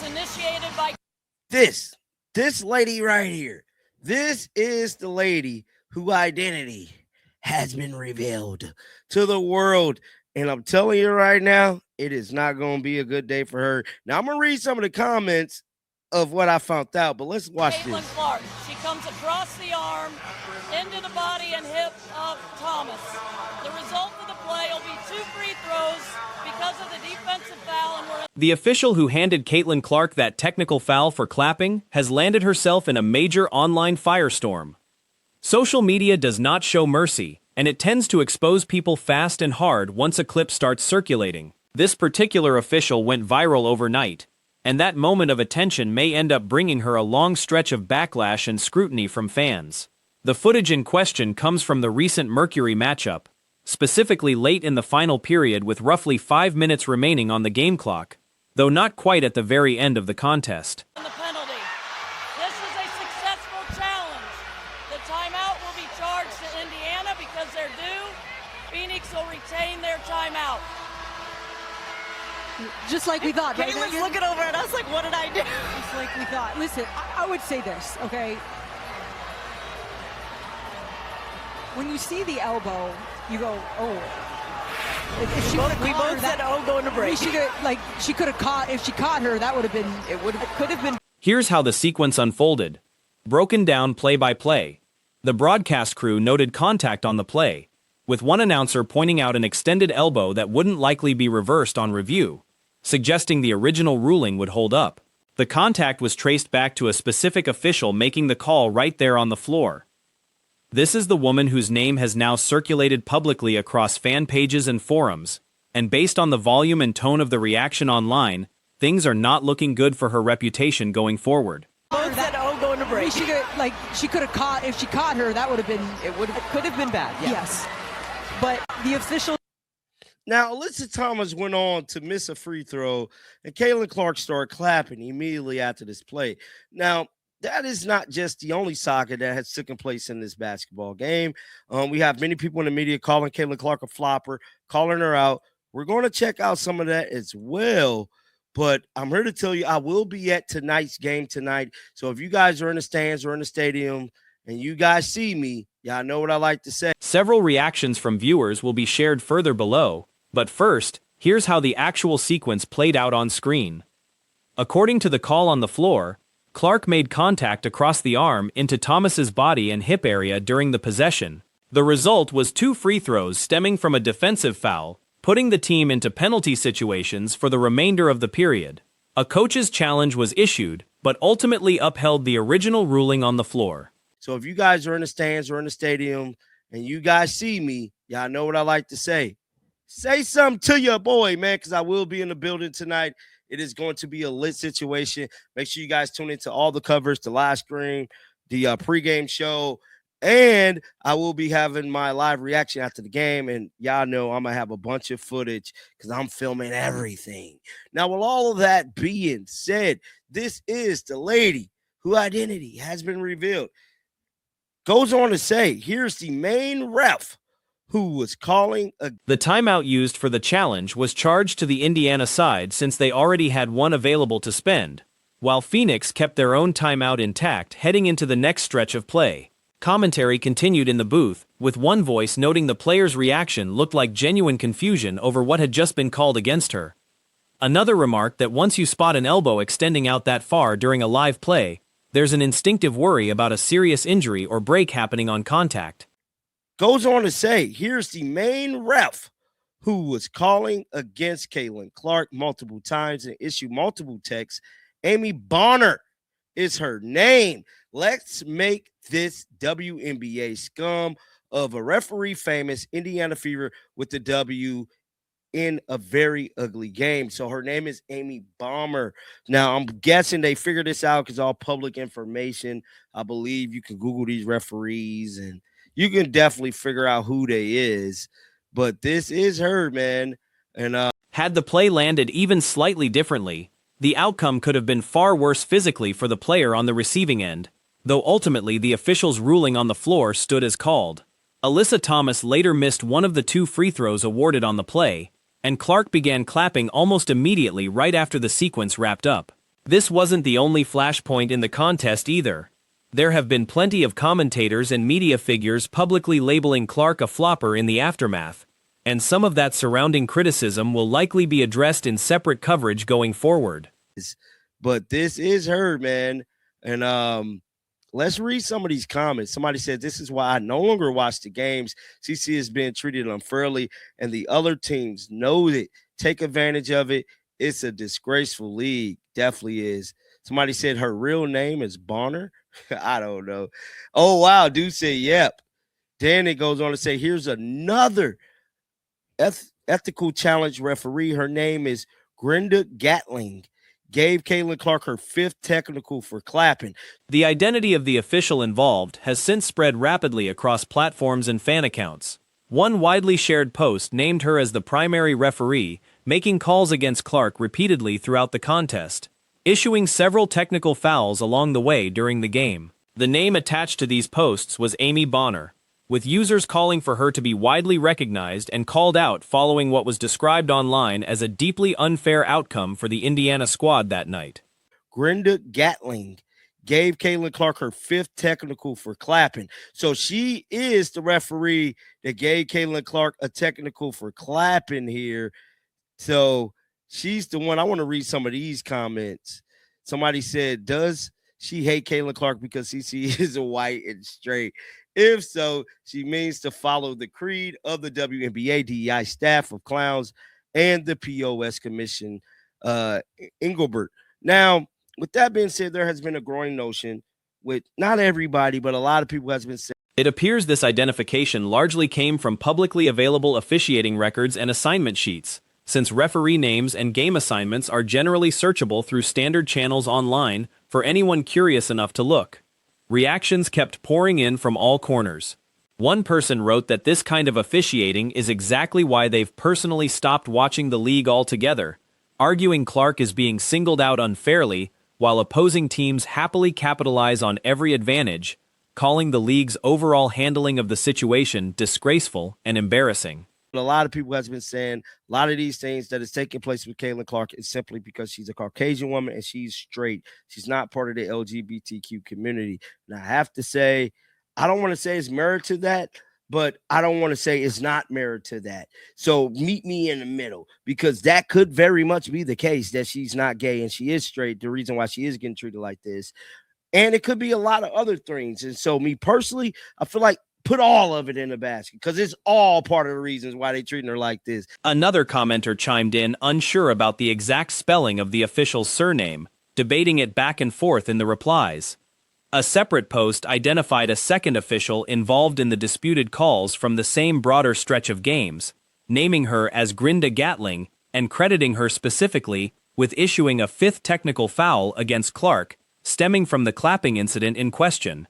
initiated by this lady right here. This is the lady whose identity has been revealed to the world. And I'm telling you right now, it is not going to be a good day for her. Now, I'm going to read some of the comments of what I found out, but let's watch Caitlin this. Clark. She comes across the arm, into the body and hip of Thomas. The result of the play will be 2 free throws because of the defensive foul. And the official who handed Caitlin Clark that technical foul for clapping has landed herself in a major online firestorm. Social media does not show mercy, and it tends to expose people fast and hard once a clip starts circulating. This particular official went viral overnight, and that moment of attention may end up bringing her a long stretch of backlash and scrutiny from fans. The footage in question comes from the recent Mercury matchup, specifically late in the final period with roughly 5 minutes remaining on the game clock, though not quite at the very end of the contest. the penalty. This is a successful challenge. The timeout will be charged to Indiana because they're due. Phoenix will retain their timeout. Just like we thought. Caitlin's looking over at us like, what did I do? Just like we thought. Listen, I would say this, okay? When you see the elbow, you go, oh. If she We both said, oh, going to break. She could have caught, if she caught her, that would have been, could have been. Here's how the sequence unfolded. Broken down play by play. The broadcast crew noted contact on the play, with one announcer pointing out an extended elbow that wouldn't likely be reversed on review, suggesting the original ruling would hold up. The contact was traced back to a specific official making the call right there on the floor. This is the woman whose name has now circulated publicly across fan pages and forums, and based on the volume and tone of the reaction online, things are not looking good for her reputation going forward. Both said, oh, going to break. She could have caught, if she caught her, that would have been. It could have been bad, yeah. Yes. But the official. Now, Alyssa Thomas went on to miss a free throw, and Caitlin Clark started clapping immediately after this play. Now, that is not just the only saga that has taken place in this basketball game. We have many people in the media calling Caitlin Clark a flopper, calling her out. We're going to check out some of that as well. But I'm here to tell you, I will be at tonight's game tonight. So if you guys are in the stands or in the stadium and you guys see me, y'all know what I like to say. Several reactions from viewers will be shared further below, but first, here's how the actual sequence played out on screen. According to the call on the floor, Clark made contact across the arm into Thomas's body and hip area during the possession. The result was 2 free throws stemming from a defensive foul, putting the team into penalty situations for the remainder of the period. A coach's challenge was issued, but ultimately upheld the original ruling on the floor. So if you guys are in the stands or in the stadium and you guys see me, y'all know what I like to say. Say something to your boy, man, because I will be in the building tonight. It is going to be a lit situation. Make sure you guys tune into all the covers, the live stream, the pregame show, and I will be having my live reaction after the game. And y'all know I'm going to have a bunch of footage because I'm filming everything. Now, with all of that being said, this is the lady whose identity has been revealed. Goes on to say, here's the main ref who was calling the timeout used for the challenge was charged to the Indiana side since they already had one available to spend, while Phoenix kept their own timeout intact heading into the next stretch of play. Commentary continued in the booth, with one voice noting the player's reaction looked like genuine confusion over what had just been called against her. Another remarked that once you spot an elbow extending out that far during a live play, there's an instinctive worry about a serious injury or break happening on contact. Goes on to say, here's the main ref who was calling against Caitlin Clark multiple times and issued multiple texts. Amy Bonner is her name. Let's make this WNBA scum of a referee famous Indiana Fever with the W in a very ugly game. So her name is Amy Bonner. Now, I'm guessing they figured this out because all public information. I believe you can Google these referees and you can definitely figure out who they is. But this is her, man. And had the play landed even slightly differently, the outcome could have been far worse physically for the player on the receiving end, though ultimately the official's ruling on the floor stood as called. Alyssa Thomas later missed one of the 2 free throws awarded on the play, and Clark began clapping almost immediately right after the sequence wrapped up. This wasn't the only flashpoint in the contest either. There have been plenty of commentators and media figures publicly labeling Clark a flopper in the aftermath, and some of that surrounding criticism will likely be addressed in separate coverage going forward. But this is her, man. And let's read some of these comments. Somebody said, "This is why I no longer watch the games. CC is being treated unfairly, and the other teams know it. Take advantage of it. It's a disgraceful league." Definitely is. Somebody said her real name is Bonner. I don't know. Oh, wow. Dude said, yep. Then it goes on to say, here's another ethical challenge referee. Her name is Grenda Gatling. Gave Caitlin Clark her 5th technical for clapping. The identity of the official involved has since spread rapidly across platforms and fan accounts. One widely shared post named her as the primary referee, making calls against Clark repeatedly throughout the contest, issuing several technical fouls along the way during the game. The name attached to these posts was Amy Bonner, with users calling for her to be widely recognized and called out following what was described online as a deeply unfair outcome for the Indiana squad that night. Grenda Gatling gave Caitlin Clark her 5th technical for clapping. So she is the referee that gave Caitlin Clark a technical for clapping here. So she's the one. I want to read some of these comments. Somebody said, does she hate Caitlin Clark because CC is a white and straight? If so, she means to follow the creed of the WNBA DEI staff of clowns and the POS commission, Engelbert. Now, with that being said, there has been a growing notion with not everybody, but a lot of people has been saying. It appears this identification largely came from publicly available officiating records and assignment sheets, since referee names and game assignments are generally searchable through standard channels online for anyone curious enough to look. Reactions kept pouring in from all corners. One person wrote that this kind of officiating is exactly why they've personally stopped watching the league altogether, arguing Clark is being singled out unfairly, while opposing teams happily capitalize on every advantage, calling the league's overall handling of the situation disgraceful and embarrassing. A lot of people has been saying a lot of these things that is taking place with Caitlin Clark is simply because she's a Caucasian woman and she's straight. She's not part of the LGBTQ community. And I have to say, I don't want to say it's merit to that, but I don't want to say it's not merit to that. So meet me in the middle, because that could very much be the case, that she's not gay and she is straight, the reason why she is getting treated like this. And it could be a lot of other things. And so me personally, I feel like put all of it in the basket, because it's all part of the reasons why they treating her like this. Another commenter chimed in, unsure about the exact spelling of the official's surname, debating it back and forth in the replies. A separate post identified a second official involved in the disputed calls from the same broader stretch of games, naming her as Grenda Gatling and crediting her specifically with issuing a 5th technical foul against Clark, stemming from the clapping incident in question.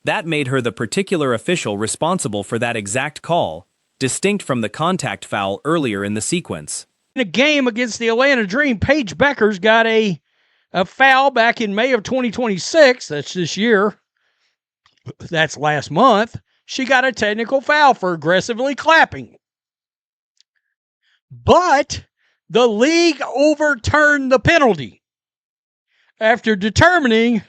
That made her the particular official responsible for that exact call, distinct from the contact foul earlier in the sequence. In a game against the Atlanta Dream, Paige Becker's got a foul back in May of 2026. That's this year. That's last month. She got a technical foul for aggressively clapping. But the league overturned the penalty after determining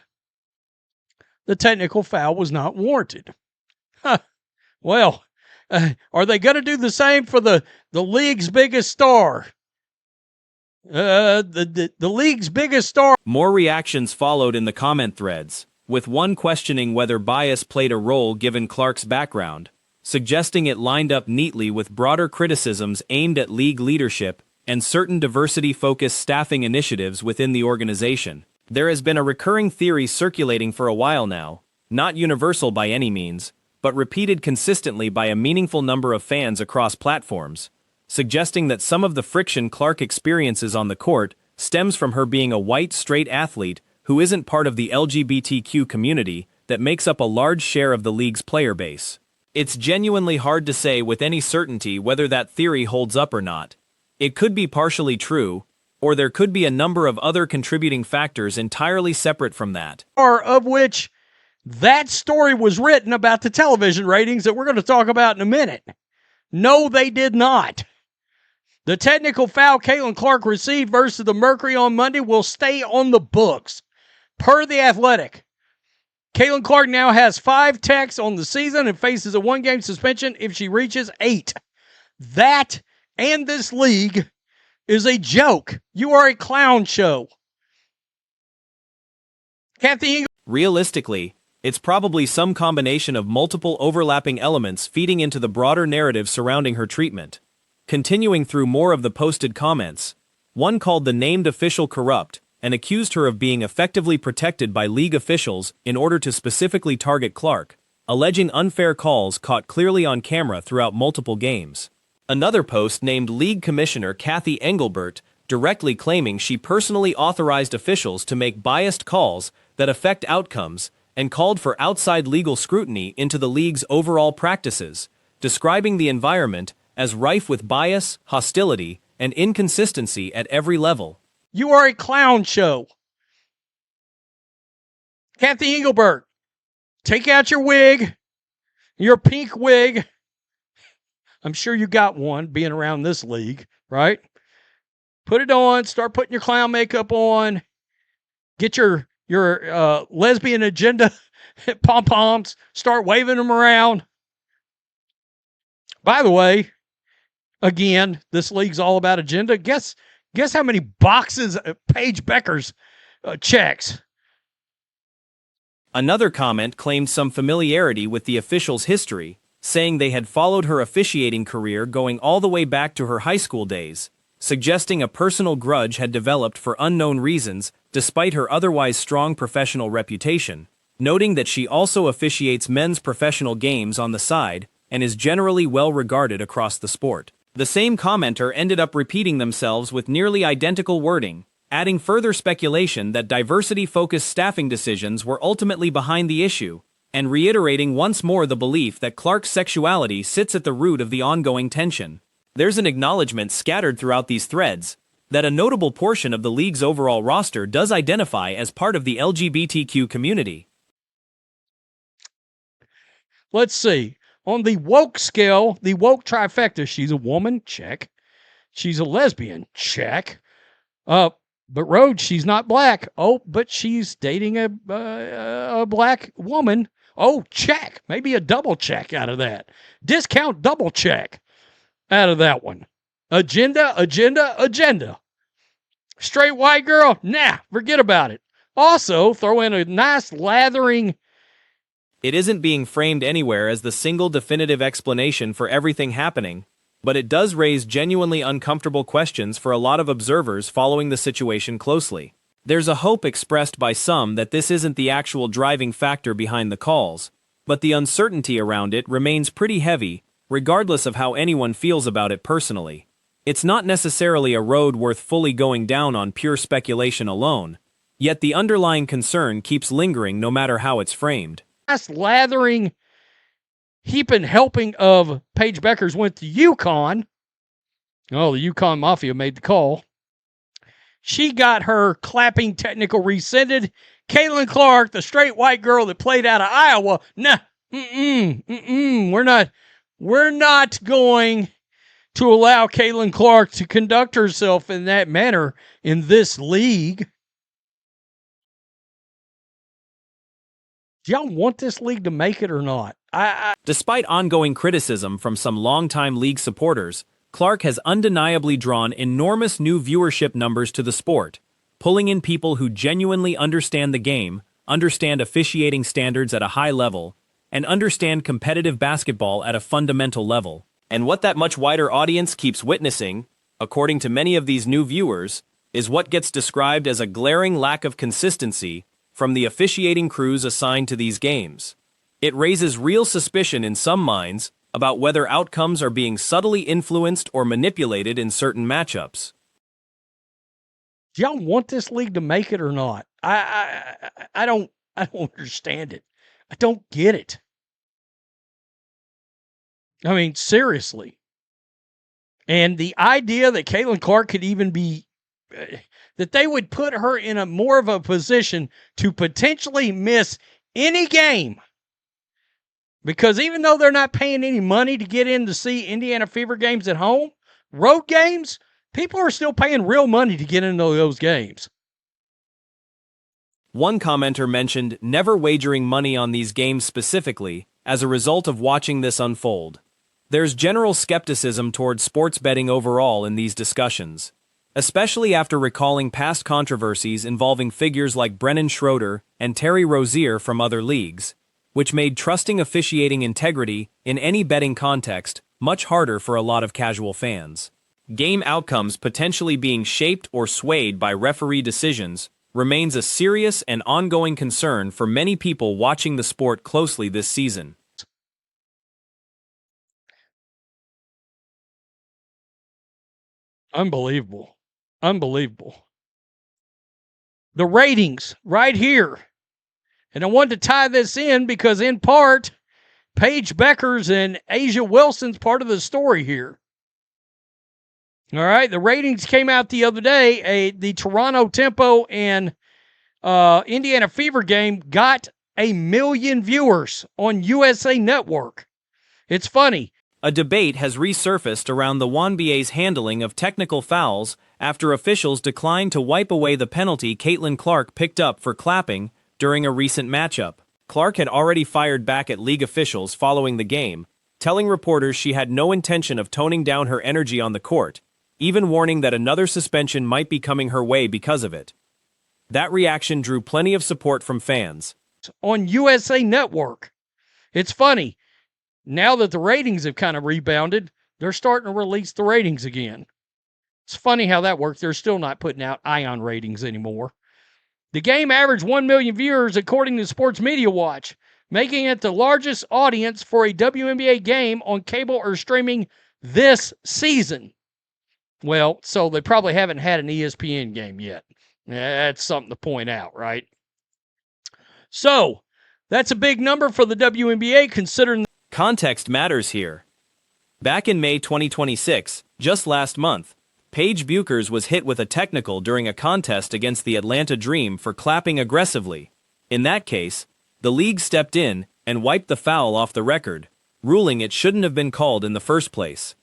the technical foul was not warranted. Well, are they going to do the same for the league's biggest star? The league's biggest star. More reactions followed in the comment threads, with one questioning whether bias played a role given Clark's background, suggesting it lined up neatly with broader criticisms aimed at league leadership and certain diversity-focused staffing initiatives within the organization. There has been a recurring theory circulating for a while now, not universal by any means, but repeated consistently by a meaningful number of fans across platforms, suggesting that some of the friction Clark experiences on the court stems from her being a white, straight athlete who isn't part of the LGBTQ community that makes up a large share of the league's player base. It's genuinely hard to say with any certainty whether that theory holds up or not. It could be partially true, or there could be a number of other contributing factors entirely separate from that. Of which that story was written about the television ratings that we're going to talk about in a minute. No, they did not. The technical foul Caitlin Clark received versus the Mercury on Monday will stay on the books. Per The Athletic, Caitlin Clark now has 5 techs on the season and faces a 1-game suspension if she reaches 8. That and this league is a joke. You are a clown show. Kathy Engel. Realistically, it's probably some combination of multiple overlapping elements feeding into the broader narrative surrounding her treatment. Continuing through more of the posted comments, one called the named official corrupt and accused her of being effectively protected by league officials in order to specifically target Clark, alleging unfair calls caught clearly on camera throughout multiple games. Another post named League Commissioner Kathy Engelbert directly claiming she personally authorized officials to make biased calls that affect outcomes and called for outside legal scrutiny into the league's overall practices, describing the environment as rife with bias, hostility, and inconsistency at every level. You are a clown show. Kathy Engelbert, take out your wig, your pink wig. I'm sure you got one being around this league, right? Put it on, start putting your clown makeup on, get your lesbian agenda pom-poms, start waving them around. By the way, again, this league's all about agenda. Guess how many boxes Paige Beckers checks. Another comment claimed some familiarity with the official's history, saying they had followed her officiating career going all the way back to her high school days, suggesting a personal grudge had developed for unknown reasons despite her otherwise strong professional reputation, noting that she also officiates men's professional games on the side and is generally well regarded across the sport. The same commenter ended up repeating themselves with nearly identical wording, adding further speculation that diversity-focused staffing decisions were ultimately behind the issue, and reiterating once more the belief that Clark's sexuality sits at the root of the ongoing tension. There's an acknowledgement scattered throughout these threads that a notable portion of the league's overall roster does identify as part of the LGBTQ community. Let's see. On the woke scale, the woke trifecta, she's a woman, check. She's a lesbian, check. But Rhodes, she's not black. Oh, but she's dating a black woman. Oh, check. Maybe a double check out of that. Discount double check out of that one. Agenda. Straight white girl? Nah, forget about it. Also, throw in a nice lathering. It isn't being framed anywhere as the single definitive explanation for everything happening, but it does raise genuinely uncomfortable questions for a lot of observers following the situation closely. There's a hope expressed by some that this isn't the actual driving factor behind the calls, but the uncertainty around it remains pretty heavy, regardless of how anyone feels about it personally. It's not necessarily a road worth fully going down on pure speculation alone, yet the underlying concern keeps lingering no matter how it's framed. Nice lathering, heaping helping of Paige Beckers went to UConn. Oh, the UConn Mafia made the call. She got her clapping technical rescinded. Caitlin Clark, the straight white girl that played out of Iowa, nah, we're not going to allow Caitlin Clark to conduct herself in that manner in this league. Do y'all want this league to make it or not? Despite ongoing criticism from some longtime league supporters, Clark has undeniably drawn enormous new viewership numbers to the sport, pulling in people who genuinely understand the game, understand officiating standards at a high level, and understand competitive basketball at a fundamental level. And what that much wider audience keeps witnessing, according to many of these new viewers, is what gets described as a glaring lack of consistency from the officiating crews assigned to these games. It raises real suspicion in some minds about whether outcomes are being subtly influenced or manipulated in certain matchups. Do y'all want this league to make it or not? I don't understand it. I don't get it. I mean, seriously. And the idea that Caitlin Clark could even be, that they would put her in a more of a position to potentially miss any game. Because even though they're not paying any money to get in to see Indiana Fever games at home, Road games, people are still paying real money to get into those games. One commenter mentioned never wagering money on these games specifically as a result of watching this unfold. There's general skepticism towards sports betting overall in these discussions, especially after recalling past controversies involving figures like Brennan Schroeder and Terry Rozier from other leagues, which made trusting officiating integrity in any betting context much harder for a lot of casual fans. Game outcomes potentially being shaped or swayed by referee decisions remains a serious and ongoing concern for many people watching the sport closely this season. Unbelievable. Unbelievable. The ratings right here. And I wanted to tie this in because, in part, Paige Becker's and Asia Wilson's part of the story here. All right, the ratings came out the other day. The Toronto Tempo and Indiana Fever game got 1 million viewers on USA Network. It's funny. A debate has resurfaced around the WNBA's handling of technical fouls after officials declined to wipe away the penalty Caitlin Clark picked up for clapping during a recent matchup. Clark had already fired back at league officials following the game, telling reporters she had no intention of toning down her energy on the court, even warning that another suspension might be coming her way because of it. That reaction drew plenty of support from fans. On USA Network. It's funny. Now that the ratings have kind of rebounded, they're starting to release the ratings again. It's funny how that works. They're still not putting out Ion ratings anymore. The game averaged 1 million viewers according to Sports Media Watch, making it the largest audience for a WNBA game on cable or streaming this season. Well, so they probably haven't had an ESPN game yet. That's something to point out, right? So, that's a big number for the WNBA considering... Context matters here. Back in May 2026, just last month, Paige Buchers was hit with a technical during a contest against the Atlanta Dream for clapping aggressively. In that case, the league stepped in and wiped the foul off the record, ruling it shouldn't have been called in the first place.